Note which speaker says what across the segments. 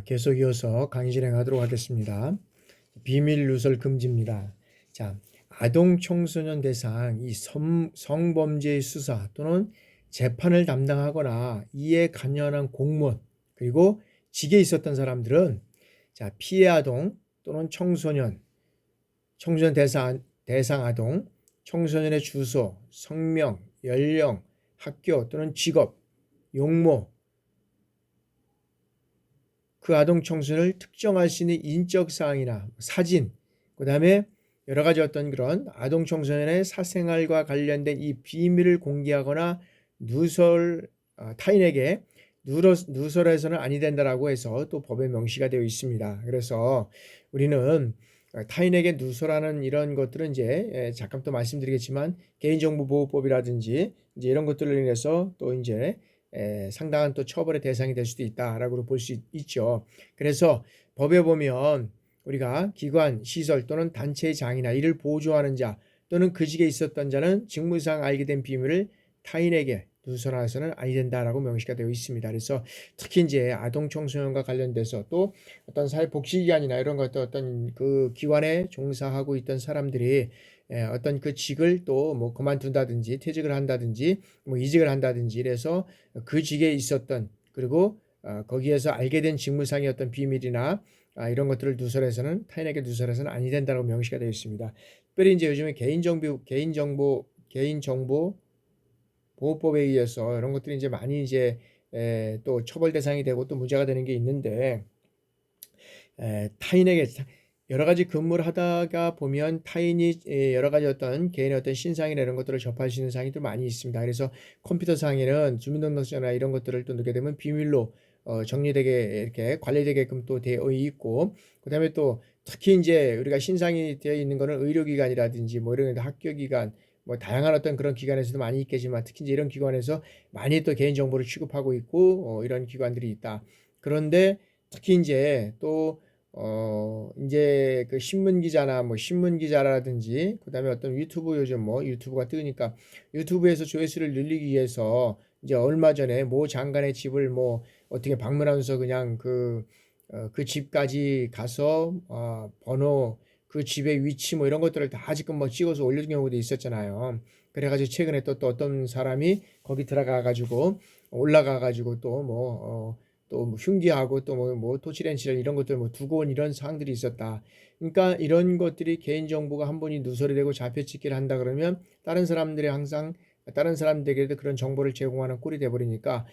Speaker 1: 계속 이어서 강의 진행하도록 하겠습니다. 비밀 누설 금지입니다. 자, 아동 청소년 대상 이 성범죄의 수사 또는 재판을 담당하거나 이에 관여한 공무원 그리고 직에 있었던 사람들은 피해 아동 또는 청소년 대상 아동, 청소년의 주소, 성명, 연령, 학교 또는 직업, 용모, 그 아동 청소년을 특정할 수 있는 인적 사항이나 사진, 그 다음에 여러 가지 어떤 그런 아동 청소년의 사생활과 관련된 이 비밀을 공개하거나 타인에게 누설해서는 아니 된다라고 해서 또 법에 명시가 되어 있습니다. 그래서 우리는 타인에게 누설하는 이런 것들은 이제 잠깐 또 말씀드리겠지만 개인정보보호법이라든지 이제 이런 것들로 인해서 또 이제 상당한 또 처벌의 대상이 될 수도 있다라고 볼 수 있죠. 그래서 법에 보면 우리가 기관, 시설 또는 단체의 장이나 이를 보조하는 자 또는 그 직에 있었던 자는 직무상 알게 된 비밀을 타인에게 누설해서는 아니 된다라고 명시가 되어 있습니다. 그래서 특히 이제 아동 청소년과 관련돼서 또 어떤 사회복지기관이나 이런 것도 어떤 그 기관에 종사하고 있던 사람들이 어떤 그 직을 또 뭐 그만둔다든지 퇴직을 한다든지 뭐 이직을 한다든지 이래서 그 직에 있었던 그리고 거기에서 알게 된 직무상의 어떤 비밀이나 이런 것들을 누설해서는 타인에게 누설해서는 아니 된다고 명시가 되어 있습니다. 특별히 이제 요즘에 개인정보 보호법에 의해서 이런 것들이 이제 많이 이제 또 처벌 대상이 되고 또 문제가 되는 게 있는데 타인에게 여러 가지 근무를 하다가 보면 타인이 여러 가지 어떤 개인의 어떤 신상이나 이런 것들을 접할 수 있는 사항이 또 많이 있습니다. 그래서 컴퓨터 상에는 주민등록증이나 이런 것들을 또 넣게 되면 비밀로 정리되게 이렇게 관리되게끔 또 되어 있고, 그다음에 또 특히 이제 우리가 신상이 되어 있는 거는 의료기관이라든지 뭐 이런 학교기관 뭐 다양한 어떤 그런 기관에서도 많이 있겠지만 특히 이제 이런 기관에서 많이 또 개인정보를 취급하고 있고 이런 기관들이 있다. 그런데 특히 이제 또 이제 그 신문 기자나 뭐 신문 기자라든지 그다음에 어떤 유튜브 요즘 뭐 유튜브가 뜨니까 유튜브에서 조회수를 늘리기 위해서 이제 얼마 전에 모 장관의 집을 뭐 어떻게 방문하면서 그냥 그 집까지 가서 번호 그 집의 위치 뭐 이런 것들을 다 지금 뭐 찍어서 올려준 경우도 있었잖아요. 그래가지고 최근에 또 어떤 사람이 거기 들어가가지고 올라가가지고 또 흉기하고 또 뭐 토치렌치를 이런 것들 뭐 두고 온 이런 사항들이 있었다. 그러니까 이런 것들이 개인정보가 한 번이 누설이 되고 잡혀찍기를 한다 그러면 다른 사람들에게도 그런 정보를 제공하는 꼴이 돼버리니까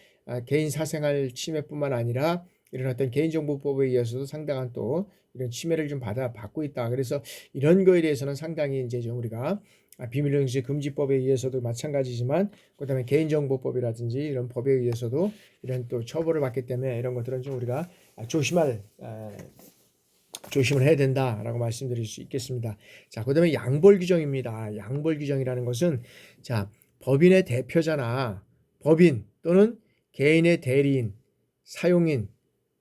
Speaker 1: 개인 사생활 침해뿐만 아니라 이런 어떤 개인정보법에 의해서도 상당한 또 이런 침해를 좀 받고 있다. 그래서 이런 거에 대해서는 상당히 이제 좀 우리가 비밀nu설 금지법에 의해서도 마찬가지지만 그다음에 개인정보법이라든지 이런 법에 의해서도 이런 또 처벌을 받기 때문에 이런 것들은 좀 우리가 조심을 해야 된다라고 말씀드릴 수 있겠습니다. 자, 그다음에 양벌 규정입니다. 양벌 규정이라는 것은 법인의 대표자나 법인 또는 개인의 대리인, 사용인,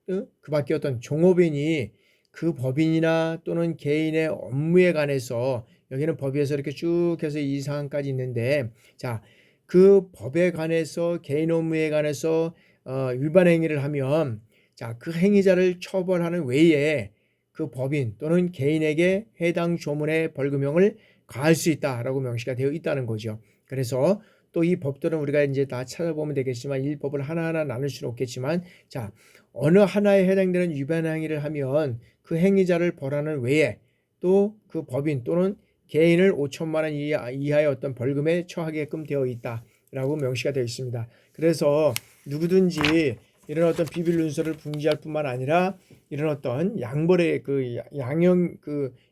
Speaker 1: 그 밖에 어떤 종업인이 그 법인이나 또는 개인의 업무에 관해서 여기는 법에서 이렇게 쭉 해서 이 사항까지 있는데 그 법에 관해서 개인 업무에 관해서 위반 행위를 하면 그 행위자를 처벌하는 외에 그 법인 또는 개인에게 해당 조문의 벌금형을 가할 수 있다라고 명시가 되어 있다는 거죠. 그래서 또 이 법들은 우리가 이제 다 찾아보면 되겠지만 이 법을 하나하나 나눌 수는 없겠지만 어느 하나에 해당되는 위반 행위를 하면 그 행위자를 벌하는 외에 또 그 법인 또는 개인을 5천만 원 이하의 어떤 벌금에 처하게끔 되어 있다라고 명시가 되어 있습니다. 그래서 누구든지 이런 어떤 비밀 누설을 금지할 뿐만 아니라 이런 어떤 양벌의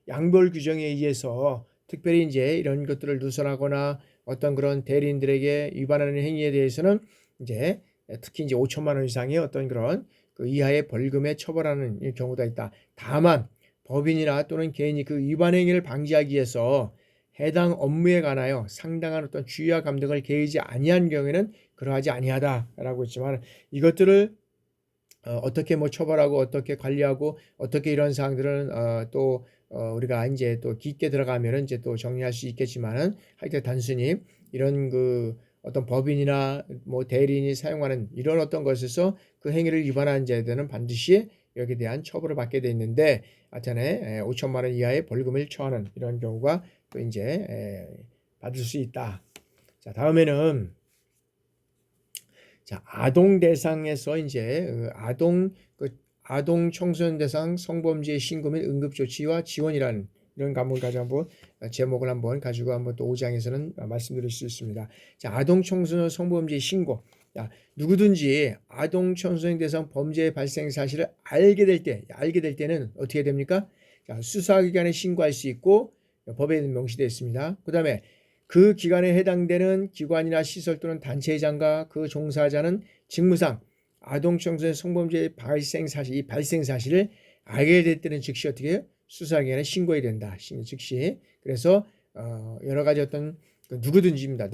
Speaker 1: 양벌 규정에 의해서 특별히 이제 이런 것들을 누설하거나 어떤 그런 대리인들에게 위반하는 행위에 대해서는 이제 특히 이제 5천만 원 이상의 어떤 그런 그 이하의 벌금에 처벌하는 경우가 있다. 다만 법인이나 또는 개인이 그 위반 행위를 방지하기 위해서 해당 업무에 관하여 상당한 어떤 주의와 감독을 개의지 아니한 경우에는 그러하지 아니하다라고 했지만 이것들을 어떻게 뭐 처벌하고 어떻게 관리하고 어떻게 이런 사항들은 우리가 이제 또 깊게 들어가면은 이제 또 정리할 수 있겠지만은 하여튼 단순히 이런 그 어떤 법인이나 뭐 대리인이 사용하는 이런 어떤 것에서 그 행위를 위반한 자들은 반드시 여기에 대한 처벌을 받게 돼 있는데 하여튼에 5천만 원 이하의 벌금을 처하는 이런 경우가 또 이제 받을 수 있다. 자, 다음에는 자, 아동 대상에서 이제 아동 청소년 대상 성범죄 신고 및 응급 조치와 지원이라는 이런 과목을 가지고 한번 제목을 한번 가지고 한번 또 5장에서는 말씀드릴 수 있습니다. 자, 아동 청소년 성범죄 신고. 자, 누구든지 아동 청소년 대상 범죄 발생 사실을 알게 될 때는 어떻게 됩니까? 자, 수사기관에 신고할 수 있고 법에 명시되어 있습니다. 그다음에 그 기관에 해당되는 기관이나 시설 또는 단체장과 그 종사자는 직무상 아동 청소년 성범죄 발생 사실을 알게 될 때는 즉시 어떻게 해요? 수사기관에 신고해야 된다. 즉시. 그래서 여러 가지 어떤 누구든지입니다.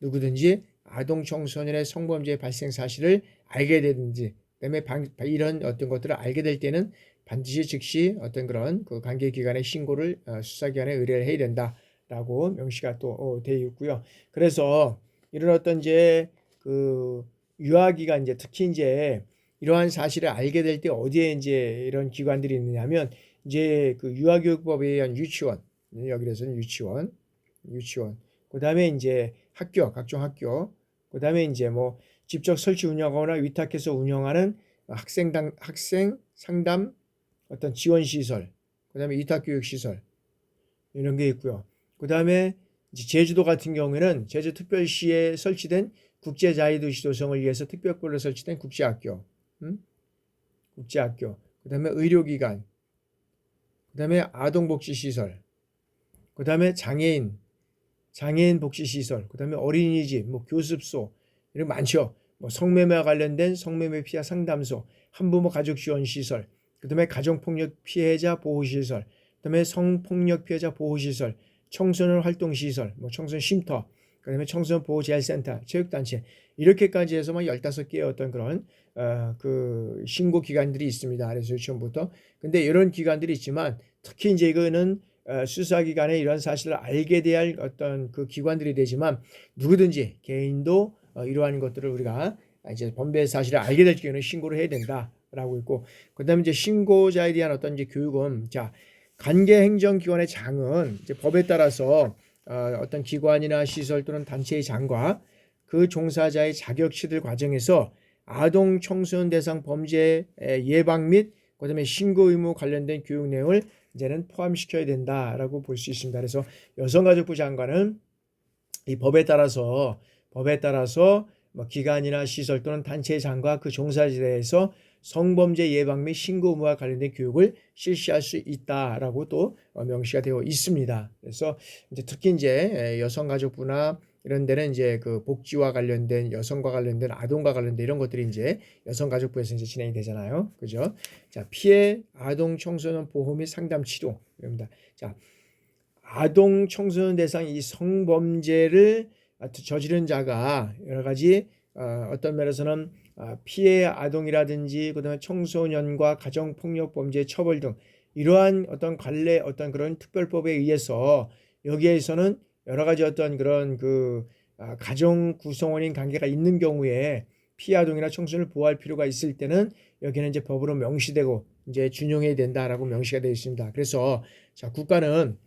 Speaker 1: 누구든지 아동 청소년의 성범죄 발생 사실을 알게 되든지 그다음에 이런 어떤 것들을 알게 될 때는 반드시 즉시 어떤 그런 그 관계기관에 신고를 수사기관에 의뢰를 해야 된다라고 명시가 또 되어 있고요. 그래서 이런 어떤 이제 그 유아기관 이제 특히 이제 이러한 사실을 알게 될 때 어디에 이제 이런 기관들이 있느냐면 이제 그 유아교육법에 의한 유치원, 여기에서는 유치원. 그다음에 이제 각종 학교. 그다음에 이제 뭐 직접 설치 운영하거나 위탁해서 운영하는 학생 상담 어떤 지원 시설. 그다음에 위탁 교육 시설. 이런 게 있고요. 그다음에 이제 제주도 같은 경우에는 제주특별시에 설치된 국제자유도시 조성을 위해서 특별법으로 설치된 국제학교, 그다음에 의료기관, 그다음에 아동복지시설, 그다음에 장애인 복지시설, 그다음에 어린이집, 뭐 교습소 이런 많죠. 뭐 성매매와 관련된 성매매 피해 상담소, 한부모 가족 지원 시설, 그다음에 가정폭력 피해자 보호시설, 그다음에 성폭력 피해자 보호시설, 청소년 활동시설, 뭐 청소년 쉼터, 그다음에 청소년 보호재활센터, 체육단체 이렇게까지 해서 막 15개의 어떤 그런 그 신고 기관들이 있습니다. 그래서 유치원부터. 근데 이런 기관들이 있지만 특히 이제 이거는 수사기관에 이런 사실을 알게 돼야 할 어떤 그 기관들이 되지만 누구든지 개인도 이러한 것들을 우리가 이제 범죄 사실을 알게 될 경우는 신고를 해야 된다라고 있고, 그다음에 이제 신고자에 대한 어떤 이제 교육은 자 관계행정기관의 장은 이제 법에 따라서 어떤 기관이나 시설 또는 단체의 장과 그 종사자의 자격 취득 과정에서 아동 청소년 대상 범죄 예방 및 그다음에 신고 의무 관련된 교육 내용을 이제는 포함시켜야 된다라고 볼 수 있습니다. 그래서 여성가족부 장관은 이 법에 따라서 뭐 기관이나 시설 또는 단체의 장과 그 종사자에 대해서 성범죄 예방 및 신고 의무와 관련된 교육을 실시할 수 있다라고 또 명시가 되어 있습니다. 그래서 이제 특히 이제 여성가족부나 이런 데는 이제 그 복지와 관련된 여성과 관련된 아동과 관련된 이런 것들이 이제 여성가족부에서 이제 진행이 되잖아요. 그죠? 자, 피해 아동 청소년 보호 및 상담 치료입니다. 자, 아동 청소년 대상 이 성범죄를 저지른 자가 여러 가지 어떤 면에서는 피해 아동이라든지 그다음에 청소년과 가정폭력 범죄 처벌 등 이러한 어떤 관례 어떤 그런 특별법에 의해서 여기에서는 여러 가지 어떤 그런 그 가정 구성원인 관계가 있는 경우에 피해 아동이나 청소년을 보호할 필요가 있을 때는 여기는 이제 법으로 명시되고 이제 준용해야 된다라고 명시가 되어 있습니다. 그래서 자 국가는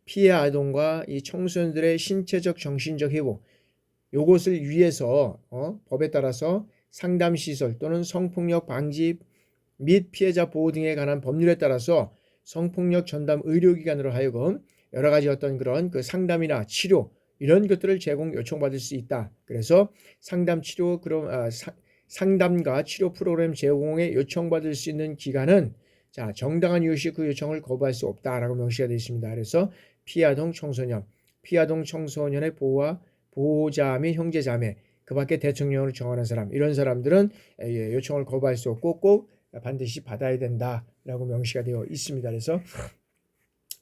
Speaker 1: 피해 아동과 이 청소년들의 신체적 정신적 회복 요것을 위해서 법에 따라서 상담시설 또는 성폭력 방지 및 피해자 보호 등에 관한 법률에 따라서 성폭력 전담 의료기관으로 하여금 여러 가지 어떤 그런 그 상담이나 치료 이런 것들을 제공 요청받을 수 있다. 그래서 상담과 치료 프로그램 제공에 요청받을 수 있는 기관은 자 정당한 이유 시 그 요청을 거부할 수 없다라고 명시가 되어 있습니다. 그래서 피해아동 청소년의 보호자 및 형제자매 그 밖에 대통령으로 정하는 사람 이런 사람들은 요청을 거부할 수 없고 꼭 반드시 받아야 된다라고 명시가 되어 있습니다. 그래서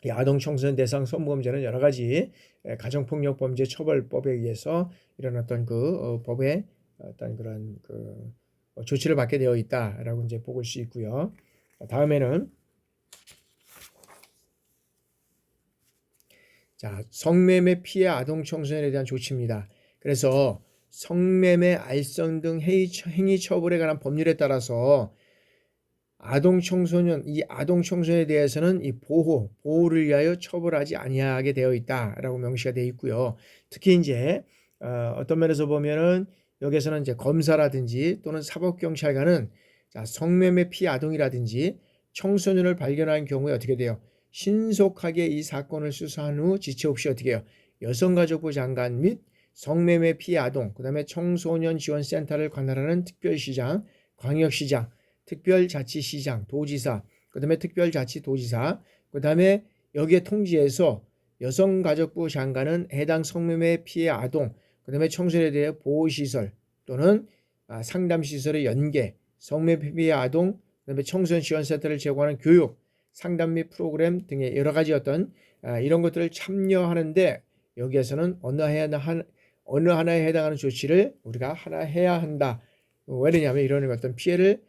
Speaker 1: 이 아동 청소년 대상 성범죄는 여러 가지 가정폭력범죄 처벌법에 의해서 이런 어떤 그 법의 어떤 그런 그 조치를 받게 되어 있다라고 이제 볼 수 있고요. 다음에는 자 성매매 피해 아동 청소년에 대한 조치입니다. 그래서 성매매, 알선 등 행위 처벌에 관한 법률에 따라서 아동 청소년 이 아동 청소년에 대해서는 이 보호를 위하여 처벌하지 아니하게 되어 있다라고 명시가 되어 있고요. 특히 이제 어떤 면에서 보면은 여기서는 이제 검사라든지 또는 사법경찰관은 자, 성매매 피해 아동이라든지 청소년을 발견한 경우에 어떻게 돼요? 신속하게 이 사건을 수사한 후 지체 없이 어떻게 해요? 여성가족부 장관 및 성매매 피해 아동, 그다음에 청소년 지원센터를 관할하는 특별시장, 광역시장, 특별자치시장, 도지사, 그다음에 특별자치도지사, 그다음에 여기에 통지해서 여성가족부 장관은 해당 성매매 피해 아동, 그다음에 청소년에 대해 보호시설 또는 상담시설의 연계, 성매매 피해 아동, 그다음에 청소년 지원센터를 제공하는 교육, 상담 및 프로그램 등의 여러 가지 어떤 이런 것들을 참여하는데 여기에서는 어느 하나에 해당하는 조치를 우리가 하나 해야 한다. 왜냐하면 이런 어떤 피해를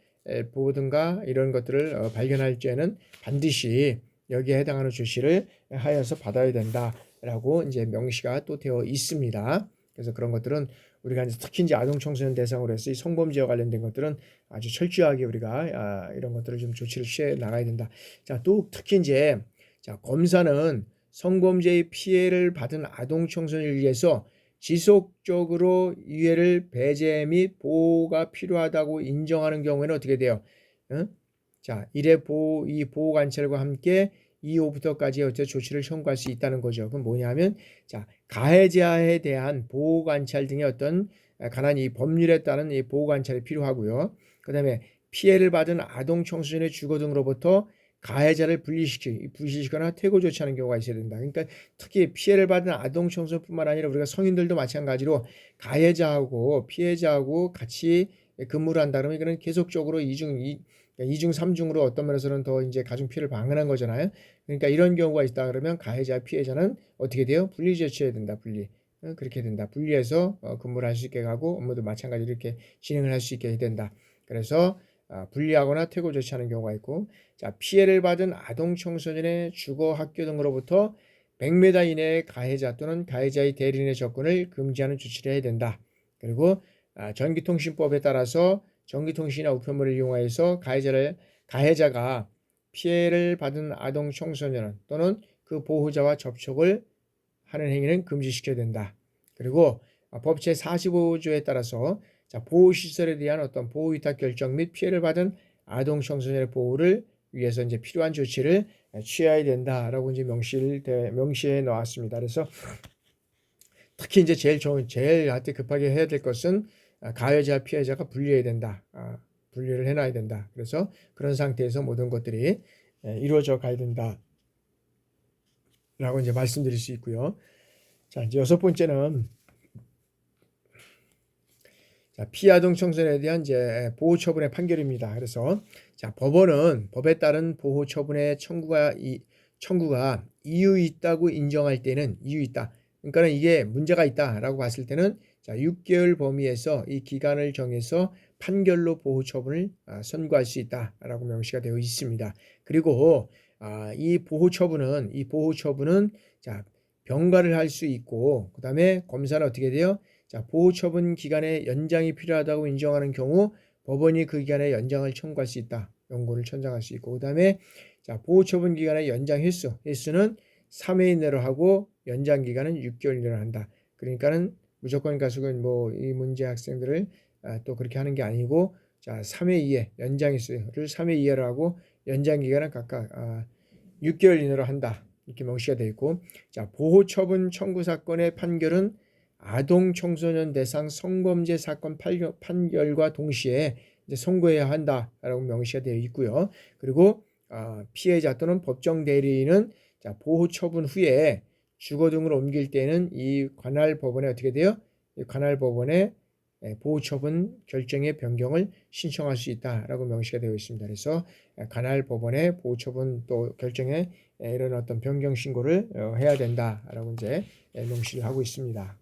Speaker 1: 보든가 이런 것들을 발견할 때는 반드시 여기에 해당하는 조치를 하여서 받아야 된다라고 이제 명시가 또 되어 있습니다. 그래서 그런 것들은 우리가 이제 특히 이제 아동 청소년 대상으로 해서 이 성범죄와 관련된 것들은 아주 철저하게 우리가 이런 것들을 좀 조치를 취해 나가야 된다. 자, 또 특히 이제 자, 검사는 성범죄의 피해를 받은 아동 청소년을 위해서 지속적으로 이해를 배제 및 보호가 필요하다고 인정하는 경우에는 어떻게 돼요? 자, 이 보호 관찰과 함께 2호부터까지의 어떤 조치를 청구할 수 있다는 거죠. 그럼 뭐냐면, 자, 가해자에 대한 보호 관찰 등의 어떤 관한 이 법률에 따른 이 보호 관찰이 필요하고요. 그 다음에 피해를 받은 아동 청소년의 주거 등으로부터 가해자를 분리시키거나 퇴거 조치하는 경우가 있어야 된다. 그러니까 특히 피해를 받은 아동 청소년뿐만 아니라 우리가 성인들도 마찬가지로 가해자하고 피해자하고 같이 근무를 한다 그러면 이거는 계속적으로 이중 삼중으로 어떤 면에서는 더 이제 가중 피해를 방해한 거잖아요. 그러니까 이런 경우가 있다 그러면 가해자 피해자는 어떻게 돼요? 분리 조치해야 된다. 그렇게 된다. 분리해서 근무를 할 수 있게 하고 업무도 마찬가지로 이렇게 진행을 할 수 있게 된다. 그래서 분리하거나 퇴고 조치하는 경우가 있고, 자, 피해를 받은 아동 청소년의 주거 학교 등으로부터 100m 이내의 가해자 또는 가해자의 대리인의 접근을 금지하는 조치를 해야 된다. 그리고 전기통신법에 따라서 전기통신이나 우편물을 이용하여서 가해자가 피해를 받은 아동 청소년 또는 그 보호자와 접촉을 하는 행위는 금지시켜야 된다. 그리고 법 제45조에 따라서 자, 보호시설에 대한 어떤 보호위탁 결정 및 피해를 받은 아동 청소년의 보호를 위해서 이제 필요한 조치를 취해야 된다라고 이제 명시해 놓았습니다. 그래서 특히 이제 제일 한테 급하게 해야 될 것은 가해자 피해자가 분리해야 된다. 분리를 해놔야 된다. 그래서 그런 상태에서 모든 것들이 이루어져 가야 된다라고 이제 말씀드릴 수 있고요. 자, 이제 6번째는 자, 피아동 청소년에 대한 이제 보호 처분의 판결입니다. 그래서 자, 법원은 법에 따른 보호 처분의 청구가 이유 있다고 인정할 때는 이유 있다. 그러니까 이게 문제가 있다라고 봤을 때는 자, 6개월 범위에서 이 기간을 정해서 판결로 보호 처분을 선고할 수 있다라고 명시가 되어 있습니다. 그리고 이 보호 처분은 자, 병가를 할 수 있고 그다음에 검사는 어떻게 돼요? 자, 보호 처분 기간의 연장이 필요하다고 인정하는 경우 법원이 그 기간의 연장을 청구할 수 있다. 연고를 천장할 수 있고 그다음에 자, 보호 처분 기간의 연장 횟수는 3회 이내로 하고 연장 기간은 6개월 이내로 한다. 그러니까는 무조건 가수는 뭐 이 문제 학생들을 또 그렇게 하는 게 아니고 자, 3회 이내 연장 횟수를 3회 이내로 하고 연장 기간은 각각 6개월 이내로 한다. 이렇게 명시가 되어 있고 자, 보호 처분 청구 사건의 판결은 아동 청소년 대상 성범죄 사건 판결과 동시에 이제 선고해야 한다라고 명시가 되어 있고요. 그리고 피해자 또는 법정 대리인은 자, 보호 처분 후에 주거 등으로 옮길 때는 이 관할 법원에 어떻게 돼요? 이 관할 법원에 보호 처분 결정의 변경을 신청할 수 있다라고 명시가 되어 있습니다. 그래서 관할 법원에 보호 처분 또 결정에 이런 어떤 변경 신고를 해야 된다라고 이제 명시를 하고 있습니다.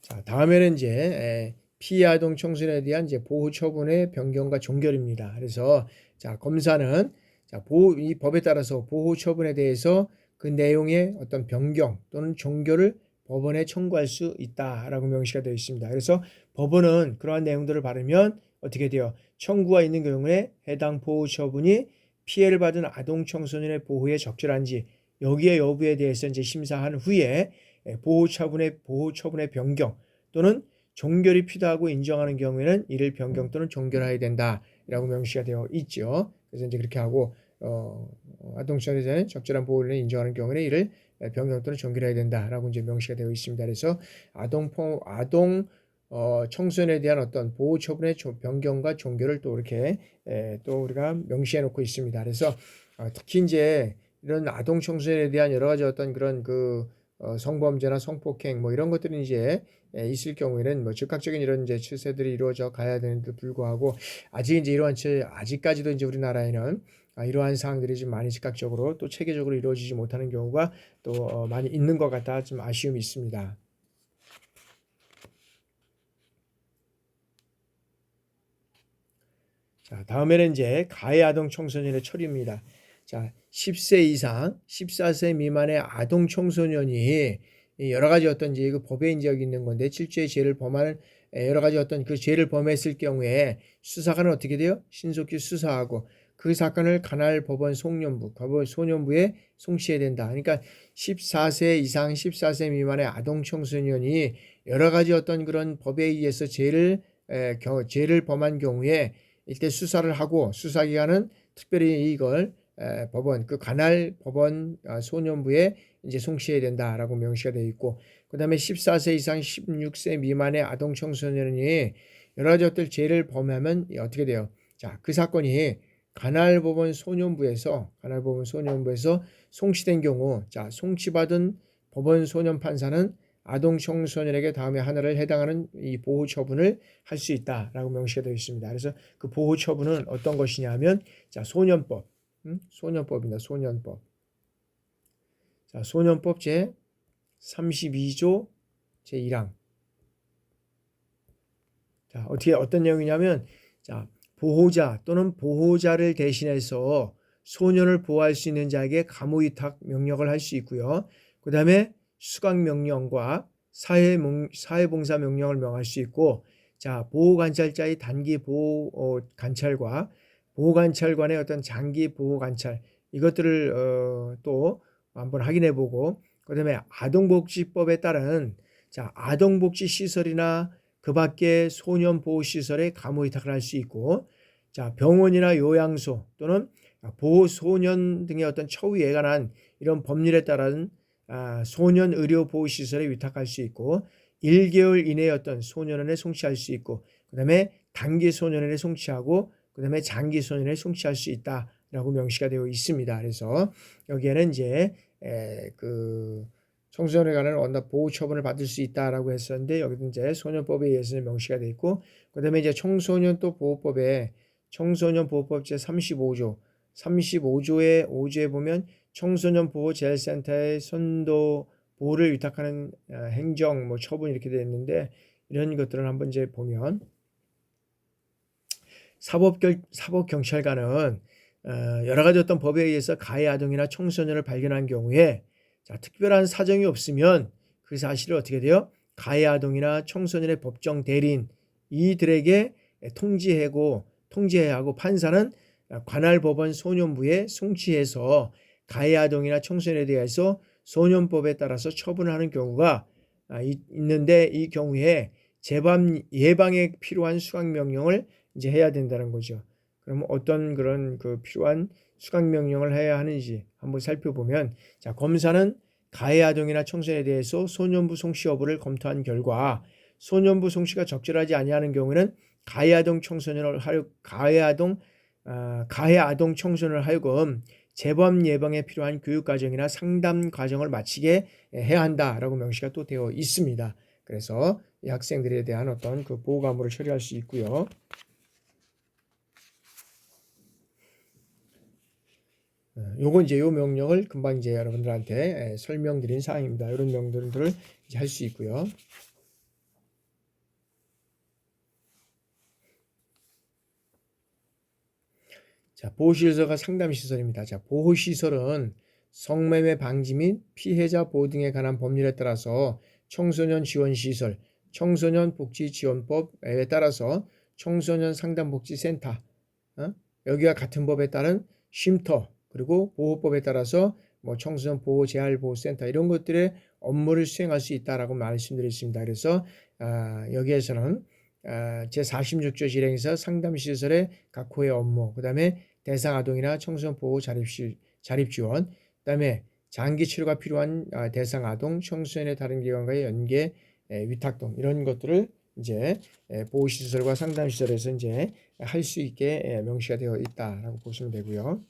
Speaker 1: 자, 다음에는 이제 피해 아동 청소년에 대한 이제 보호 처분의 변경과 종결입니다. 그래서 자, 검사는 자, 이 법에 따라서 보호 처분에 대해서 그 내용의 어떤 변경 또는 종결을 법원에 청구할 수 있다라고 명시가 되어 있습니다. 그래서 법원은 그러한 내용들을 받으면 어떻게 돼요? 청구가 있는 경우에 해당 보호 처분이 피해를 받은 아동 청소년의 보호에 적절한지 여기에 여부에 대해서 이제 심사한 후에 보호 처분의 변경 또는 종결이 필요하고 인정하는 경우에는 이를 변경 또는 종결해야 된다라고 명시가 되어 있죠. 그래서 이제 그렇게 하고 아동 청소년에 대한 적절한 보호를 인정하는 경우에는 이를 변경 또는 종결해야 된다라고 이제 명시가 되어 있습니다. 그래서 아동 청소년에 대한 어떤 보호 처분의 변경과 종결을 또 이렇게 또 우리가 명시해 놓고 있습니다. 그래서 특히 이제 이런 아동 청소년에 대한 여러 가지 어떤 그런 성범죄나 성폭행 뭐 이런 것들이 이제 있을 경우에는 뭐 즉각적인 이런 이제 추세들이 이루어져 가야 되는데도 불구하고 아직 이제 아직까지도 이제 우리나라에는 이러한 사항들이 좀 많이 즉각적으로 또 체계적으로 이루어지지 못하는 경우가 또 많이 있는 것 같아 좀 아쉬움이 있습니다. 자, 다음에는 이제 가해 아동 청소년의 처리입니다. 자, 10세 이상 14세 미만의 아동 청소년이 여러 가지 어떤 이제 그 법에 이제 여기 있는 건데 실제 죄를 범하는 여러 가지 어떤 그 죄를 범했을 경우에 수사관은 어떻게 돼요? 신속히 수사하고 그 사건을 관할 법원 소년부에 송치해야 된다. 그러니까 14세 이상 14세 미만의 아동 청소년이 여러 가지 어떤 그런 법에 의해서 죄를 범한 경우에 이때 수사를 하고 수사기관은 특별히 이걸 법원 관할 법원 소년부에 이제 송치해야 된다라고 명시가 되어 있고 그다음에 14세 이상 16세 미만의 아동 청소년이 여러 가지 어떤 죄를 범하면 어떻게 돼요? 자, 그 사건이 관할 법원 소년부에서 송치된 경우 자, 송치받은 법원 소년 판사는 아동 청소년에게 다음에 하나를 해당하는 이 보호 처분을 할 수 있다라고 명시가 되어 있습니다. 그래서 그 보호 처분은 어떤 것이냐면 자, 소년법입니다. 소년법. 자, 소년법 제 32조 제 1항. 자, 어떤 내용이냐면 자, 보호자 또는 보호자를 대신해서 소년을 보호할 수 있는 자에게 감호위탁 명령을 할 수 있고요. 그다음에 수강 명령과 사회봉사 명령을 명할 수 있고 자, 보호관찰자의 단기 보호 관찰과 보호관찰관의 어떤 장기 보호관찰 이것들을 또 한번 확인해 보고 그다음에 아동복지법에 따른 자, 아동복지 시설이나 그 밖에 소년보호시설에 감호위탁을 할 수 있고 자, 병원이나 요양소 또는 보호소년 등의 어떤 처우에 관한 이런 법률에 따른 소년의료보호시설에 위탁할 수 있고 1개월 이내의 어떤 소년원에 송치할 수 있고 그 다음에 단기 소년원에 송치하고 그 다음에 장기 소년원에 송치할 수 있다라고 명시가 되어 있습니다. 그래서 여기에는 이제 그 청소년에 관한 언납 보호 처분을 받을 수 있다라고 했었는데 여기도 이제 소년법에 의해서 명시가 되어 있고 그다음에 이제 청소년 또 보호법에 청소년 보호법 제 35조의 5조에 보면 청소년 보호 재활센터의 선도 보호를 위탁하는 행정 뭐 처분 이렇게 되어 있는데 이런 것들을 한번 이제 보면 사법경찰관은 여러 가지 어떤 법에 의해서 가해 아동이나 청소년을 발견한 경우에 자, 특별한 사정이 없으면 그 사실을 어떻게 돼요? 가해 아동이나 청소년의 법정 대리인 이들에게 통지해야 하고 판사는 관할 법원 소년부에 송치해서 가해 아동이나 청소년에 대해서 소년법에 따라서 처분하는 경우가 있는데 이 경우에 재범 예방에 필요한 수강 명령을 이제 해야 된다는 거죠. 그러면 어떤 그런 그 필요한 수강 명령을 해야 하는지 한번 살펴보면 자, 검사는 가해 아동이나 청소년에 대해서 소년부 송치 여부를 검토한 결과 소년부 송치가 적절하지 아니하는 경우에는 가해 아동 청소년을 하여금 재범 예방에 필요한 교육 과정이나 상담 과정을 마치게 해야 한다라고 명시가 또 되어 있습니다. 그래서 이 학생들에 대한 어떤 그 보호 과무를 처리할 수 있고요. 요거 이제 요 명령을 금방 이제 여러분들한테 설명드린 사항입니다. 이런 명령들을 이제 할 수 있고요. 자, 보호시설과 상담시설입니다. 자, 보호시설은 성매매 방지 및 피해자 보호 등에 관한 법률에 따라서 청소년 지원시설, 청소년 복지지원법에 따라서 청소년 상담복지센터, 여기와 같은 법에 따른 쉼터, 그리고 보호법에 따라서 뭐 청소년 보호 재활보호센터 이런 것들의 업무를 수행할 수 있다라고 말씀드렸습니다. 그래서 여기에서는 제46조 실행에서 상담시설의 각 호의 업무, 그 다음에 대상 아동이나 청소년 보호 자립 지원, 그 다음에 장기 치료가 필요한 대상 아동, 청소년의 다른 기관과의 연계, 위탁 등 이런 것들을 이제 보호시설과 상담시설에서 이제 할 수 있게 명시가 되어 있다라고 보시면 되고요.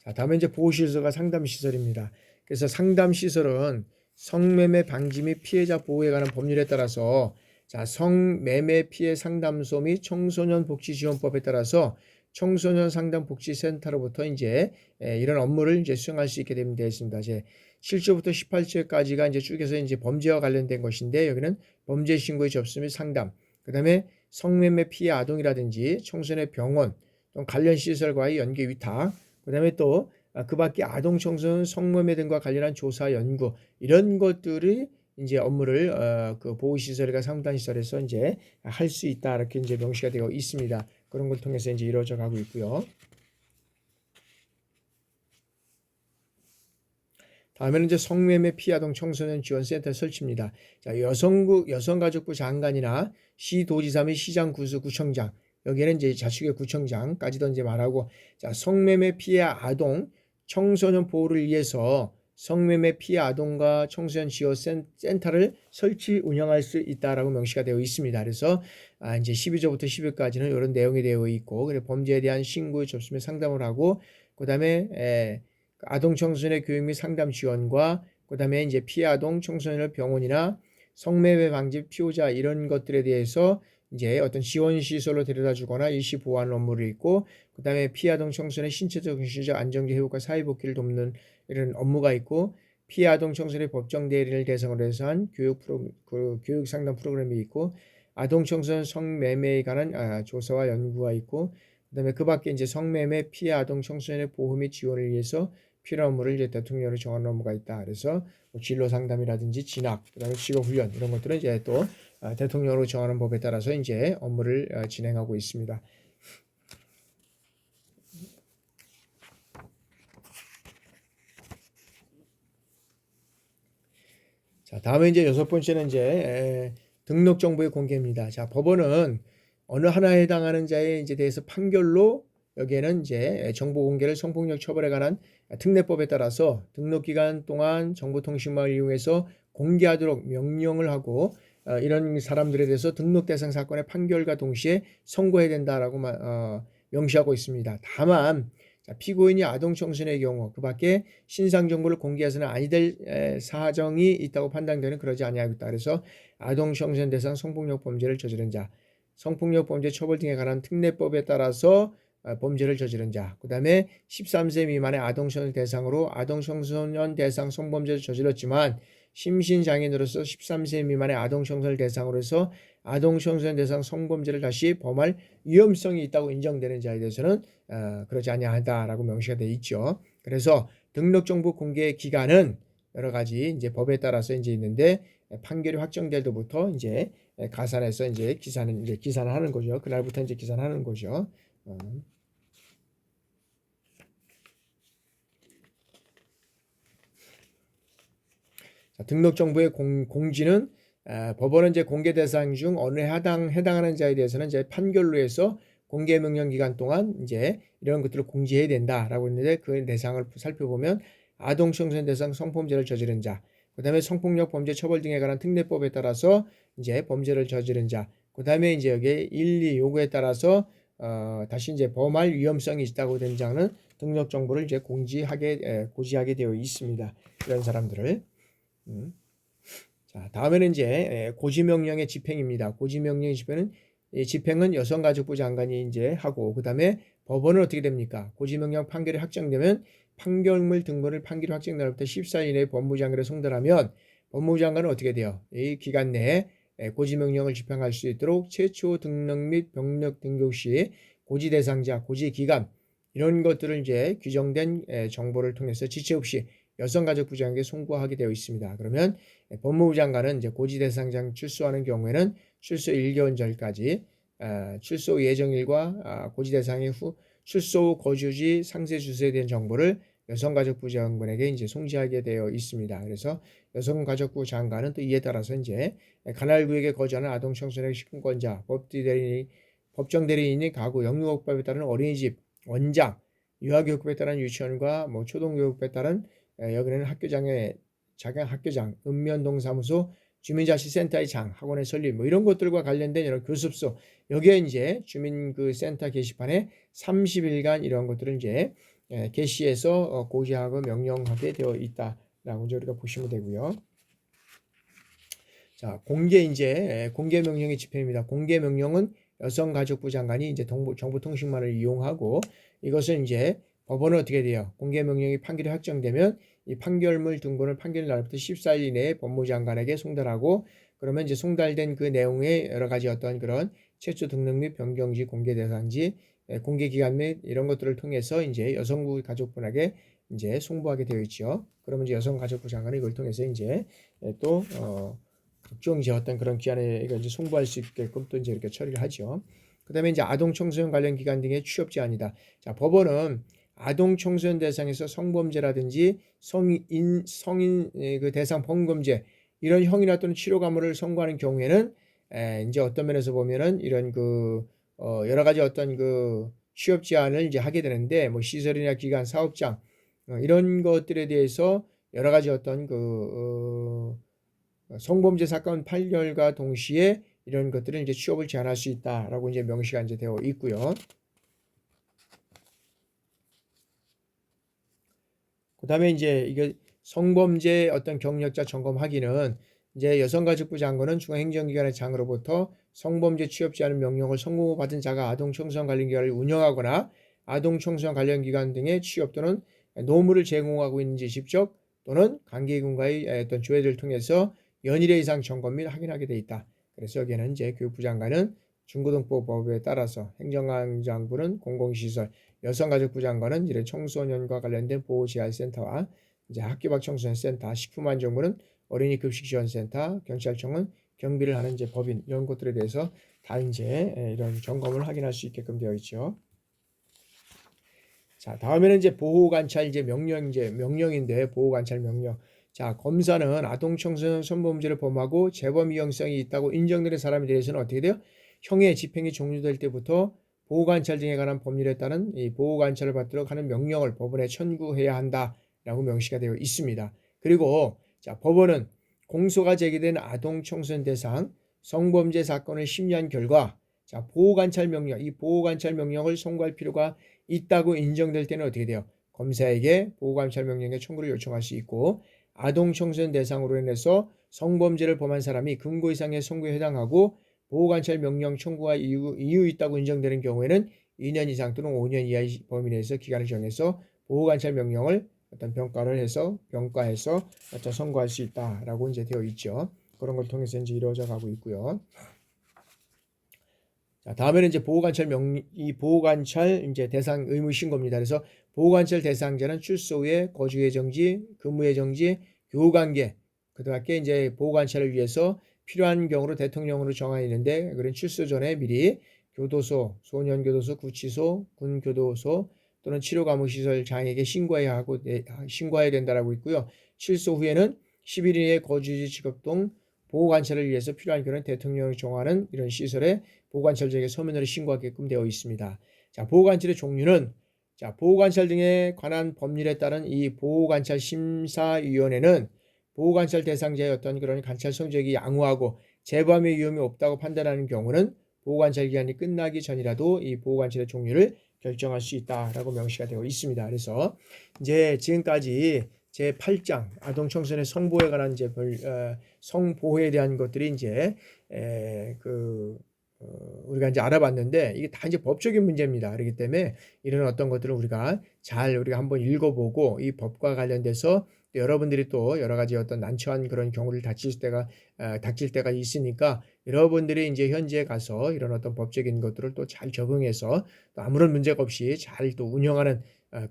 Speaker 1: 자, 다음에 이제 보호시설과 상담시설입니다. 그래서 상담시설은 성매매 방지 및 피해자 보호에 관한 법률에 따라서 성매매 피해 상담소 및 청소년 복지지원법에 따라서 청소년 상담복지센터로부터 이제 이런 업무를 이제 수행할 수 있게 되어 있습니다. 이제 7조부터 18조까지가 이제 쭉해서 이제 범죄와 관련된 것인데 여기는 범죄 신고의 접수 및 상담, 그 다음에 성매매 피해 아동이라든지 청소년의 병원 또는 관련 시설과의 연계 위탁, 그 다음에 또 그 밖에 아동 청소년 성매매 등과 관련한 조사 연구 이런 것들이 이제 업무를 그 보호시설과 상담시설에서 이제 할 수 있다 이렇게 이제 명시가 되어 있습니다. 그런 걸 통해서 이제 이루어져 가고 있고요. 다음에는 이제 성매매 피해 아동 청소년 지원센터 설치입니다. 자, 여성가족부 장관이나 시도지사 및 시장 구청장, 여기에는 이제 자치구의 구청장까지도 이제 말하고, 자, 성매매 피해 아동 청소년 보호를 위해서 성매매 피해 아동과 청소년 지원 센터를 설치 운영할 수 있다라고 명시가 되어 있습니다. 그래서 이제 12조부터 10조까지는 이런 내용이 되어 있고, 그래 범죄에 대한 신고 접수 및 상담을 하고, 그다음에 아동 청소년의 교육 및 상담 지원과 그다음에 이제 피해 아동 청소년을 병원이나 성매매 방지 피호자 이런 것들에 대해서 이제 어떤 지원 시설로 데려다 주거나 일시 보호하는 업무를 있고, 그다음에 피해 아동 청소년의 신체적 정신적 안정적 회복과 사회 복귀를 돕는 이런 업무가 있고, 피해 아동 청소년의 법정 대리를 대상으로 해서 한 교육 상담 프로그램이 있고, 아동 청소년 성매매에 관한 조사와 연구가 있고, 그다음에 그 밖에 이제 성매매 피해 아동 청소년의 보호 및 지원을 위해서 필요한 업무를 이제 대통령으로 정하는 업무가 있다. 그래서 뭐 진로 상담이라든지 진학, 그다음에 직업 훈련 이런 것들은 이제 또 대통령으로 정하는 법에 따라서 이제 업무를 진행하고 있습니다. 자, 다음에 이제 6번째는 이제 등록 정보의 공개입니다. 자, 법원은 어느 하나에 해당하는 자에 이제 대해서 판결로 여기에는 이제 정보 공개를 성폭력 처벌에 관한 특례법에 따라서 등록 기간 동안 정보통신망을 이용해서 공개하도록 명령을 하고 이런 사람들에 대해서 등록 대상 사건의 판결과 동시에 선고해야 된다라고 명시하고 있습니다. 다만 피고인이 아동 청소년의 경우 그 밖에 신상 정보를 공개해서는 아니 될 사정이 있다고 판단되는 그러지 아니하겠다. 그래서 아동 청소년 대상 성폭력 범죄를 저지른 자, 성폭력 범죄 처벌 등에 관한 특례법에 따라서 범죄를 저지른 자, 그 다음에 13세 미만의 아동 청소년 대상으로 아동 청소년 대상 성범죄를 저질렀지만 심신장애인으로서 13세 미만의 아동 청소년 대상으로 해서 아동 청소년 대상 성범죄를 다시 범할 위험성이 있다고 인정되는 자에 대해서는 그러지 아니하다라고 명시가 되어 있죠. 그래서 등록 정보 공개 기간은 여러 가지 이제 법에 따라서 이제 있는데 판결이 확정될 때부터 이제 가산해서 이제 기산을 하는 거죠. 그날부터 이제 기산하는 거죠. 자, 등록 정보의 공지는 법원은 이제 공개 대상 중 어느 해당하는 자에 대해서는 이제 판결로 해서 공개 명령 기간 동안 이제 이런 것들을 공지해야 된다라고 했는데 그 대상을 살펴보면 아동 청소년 대상 성범죄를 저지른 자, 그다음에 성폭력 범죄 처벌 등에 관한 특례법에 따라서 이제 범죄를 저지른 자, 그다음에 이제 여기 1, 2 요구에 따라서 다시 이제 범할 위험성이 있다고 된 자는 등록 정보를 이제 고지하게 되어 있습니다. 이런 사람들을. 자, 다음에는 이제 고지명령의 집행입니다. 고지명령의 집행은 여성가족부 장관이 이제 하고, 그 다음에 법원은 어떻게 됩니까? 고지명령 판결이 확정되면 판결문 등본을 판결이 확정된 날부터 14일 이내에 법무장관에 송달하면 법무부 장관은 어떻게 돼요? 이 기간 내에 고지명령을 집행할 수 있도록 최초 등록 및 병력 등록 시 고지 대상자, 고지 기간, 이런 것들을 이제 규정된 정보를 통해서 지체 없이 여성가족부 장관에게 송부하게 되어 있습니다. 그러면 법무부 장관은 이제 고지 대상자가 출소하는 경우에는 출소 1개월 전까지 출소 예정일과 고지 대상의 후 출소 후 거주지 상세 주소에 대한 정보를 여성가족부 장관에게 이제 송지하게 되어 있습니다. 그래서 여성가족부 장관은 또 이에 따라서 이제 관할구역에 거주하는 아동 청소년 식권자, 법정 대리인이 가구, 영유아법에 따른 어린이집, 원장, 유아교육법에 따른 유치원과 뭐 초등교육법에 따른 여기는 학교장, 읍면동사무소, 주민자치센터의 장, 학원의 설립 뭐 이런 것들과 관련된 여러 교습소 여기에 이제 주민 그 센터 게시판에 30일간 이런 것들을 이제 게시해서 고지하고 명령하게 되어 있다라고 이제 우리가 보시면 되고요. 자, 공개 명령의 집행입니다. 공개 명령은 여성가족부 장관이 이제 정보통신망을 이용하고 이것은 이제 법원은 어떻게 돼요? 공개 명령이 판결이 확정되면 이 판결문 등본을 판결 날부터 14일 이내에 법무부 장관에게 송달하고 그러면 이제 송달된 그 내용의 여러 가지 어떤 그런 최초 등록 및 변경지, 공개 대상지, 공개 기간 및 이런 것들을 통해서 이제 여성부 가족분에게 이제 송부하게 되어 있죠. 그러면 이제 여성가족부 장관은 이걸 통해서 이제 또 각종 이제 어떤 그런 기한에 이제 송부할 수 있게끔 또 이제 이렇게 처리를 하죠. 그다음에 이제 아동 청소년 관련 기관 등의 취업 제한이다. 자, 법원은 아동 청소년 대상에서 성범죄라든지 성인 그 대상 범죄 이런 형이나 또는 치료 과물을 선고하는 경우에는 이제 어떤 면에서 보면은 이런 그 여러 가지 어떤 그 취업 제한을 이제 하게 되는데 뭐 시설이나 기관, 사업장 이런 것들에 대해서 여러 가지 어떤 그 성범죄 사건 판결과 동시에 이런 것들은 이제 취업을 제한할 수 있다라고 이제 명시가 이제 되어 있고요. 그다음에 이제 이게 성범죄 어떤 경력자 점검하기는 이제 여성가족부 장관은 중앙행정기관의 장으로부터 성범죄 취업 제한 명령을 선고받은 자가 아동 청소년 관련 기관을 운영하거나 아동 청소년 관련 기관 등의 취업 또는 노무를 제공하고 있는지 직접 또는 관계기관과의 어떤 조회를 통해서 연일회 이상 점검 및 확인하게 돼 있다. 그래서 여기에는 이제 교육부 장관은 중고등법에 따라서 행정안전부는 공공시설, 여성가족부 장관은 이런 청소년과 관련된 보호재활센터와 이제 학교 밖 청소년 센터, 식품안전부는 어린이 급식 지원센터, 경찰청은 경비를 하는 이제 법인 이런 것들에 대해서 다 이제 이런 점검을 확인할 수 있게끔 되어 있죠. 자, 다음에는 이제 보호관찰 이제 명령인데 보호관찰 명령. 자, 검사는 아동 청소년 성범죄를 범하고 재범 위험성이 있다고 인정되는 사람에 대해서는 어떻게 돼요? 형의 집행이 종료될 때부터 보호관찰 등에 관한 법률에 따른 이 보호관찰을 받도록 하는 명령을 법원에 청구해야 한다라고 명시가 되어 있습니다. 그리고 자, 법원은 공소가 제기된 아동 청소년 대상 성범죄 사건을 심리한 결과 자, 이 보호관찰 명령을 선고할 필요가 있다고 인정될 때는 어떻게 돼요? 검사에게 보호관찰 명령의 청구를 요청할 수 있고 아동 청소년 대상으로 인해서 성범죄를 범한 사람이 금고 이상의 선고에 해당하고 보호관찰 명령 청구가 이유 있다고 인정되는 경우에는 2년 이상 또는 5년 이하의 범위 내에서 기간을 정해서 보호관찰 명령을 어떤 평가해서 어떤 선고할 수 있다라고 이제 되어 있죠. 그런 걸 통해서 이제 이루어져 가고 있고요. 자, 다음에는 이제 보호관찰 이제 대상 의무 신고입니다. 그래서 보호관찰 대상자는 출소 후에 거주의 정지, 근무의 정지, 교우관계, 그다음에 이제 보호관찰을 위해서 필요한 경우로 대통령으로 정하여 있는데 그런 출소 전에 미리 교도소, 소년교도소, 구치소, 군교도소 또는 치료감호시설 장에게 신고해야 된다라고 있고요. 출소 후에는 10일 이내 거주지 직업동 보호관찰을 위해서 필요한 경우는 대통령이 정하는 이런 시설에 보호관찰자에게 서면으로 신고하게끔 되어 있습니다. 자, 보호관찰의 종류는 자, 보호관찰 등에 관한 법률에 따른 이 보호관찰 심사위원회는 보호관찰 대상자의 어떤 그런 관찰 성적이 양호하고 재범의 위험이 없다고 판단하는 경우는 보호관찰 기간이 끝나기 전이라도 이 보호관찰의 종류를 결정할 수 있다라고 명시가 되어 있습니다. 그래서 이제 지금까지 제 8장 아동 청소년의 성보호에 관한 이제 성보호에 대한 것들이 이제 우리가 이제 알아봤는데 이게 다 이제 법적인 문제입니다. 그렇기 때문에 이런 어떤 것들을 우리가 한번 읽어보고 이 법과 관련돼서 또 여러분들이 또 여러 가지 어떤 난처한 그런 경우를 닥칠 때가 있으니까 여러분들이 인제 현지에 가서 이런 어떤 법적인 것들을 또 잘 적응해서 또 아무런 문제가 없이 잘 또 운영하는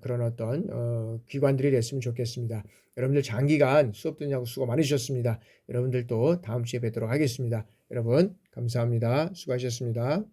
Speaker 1: 그런 어떤 기관들이 됐으면 좋겠습니다. 여러분들 장기간 수업 듣느라고 수고 많으셨습니다. 여러분들 또 다음 주에 뵙도록 하겠습니다. 여러분 감사합니다. 수고하셨습니다.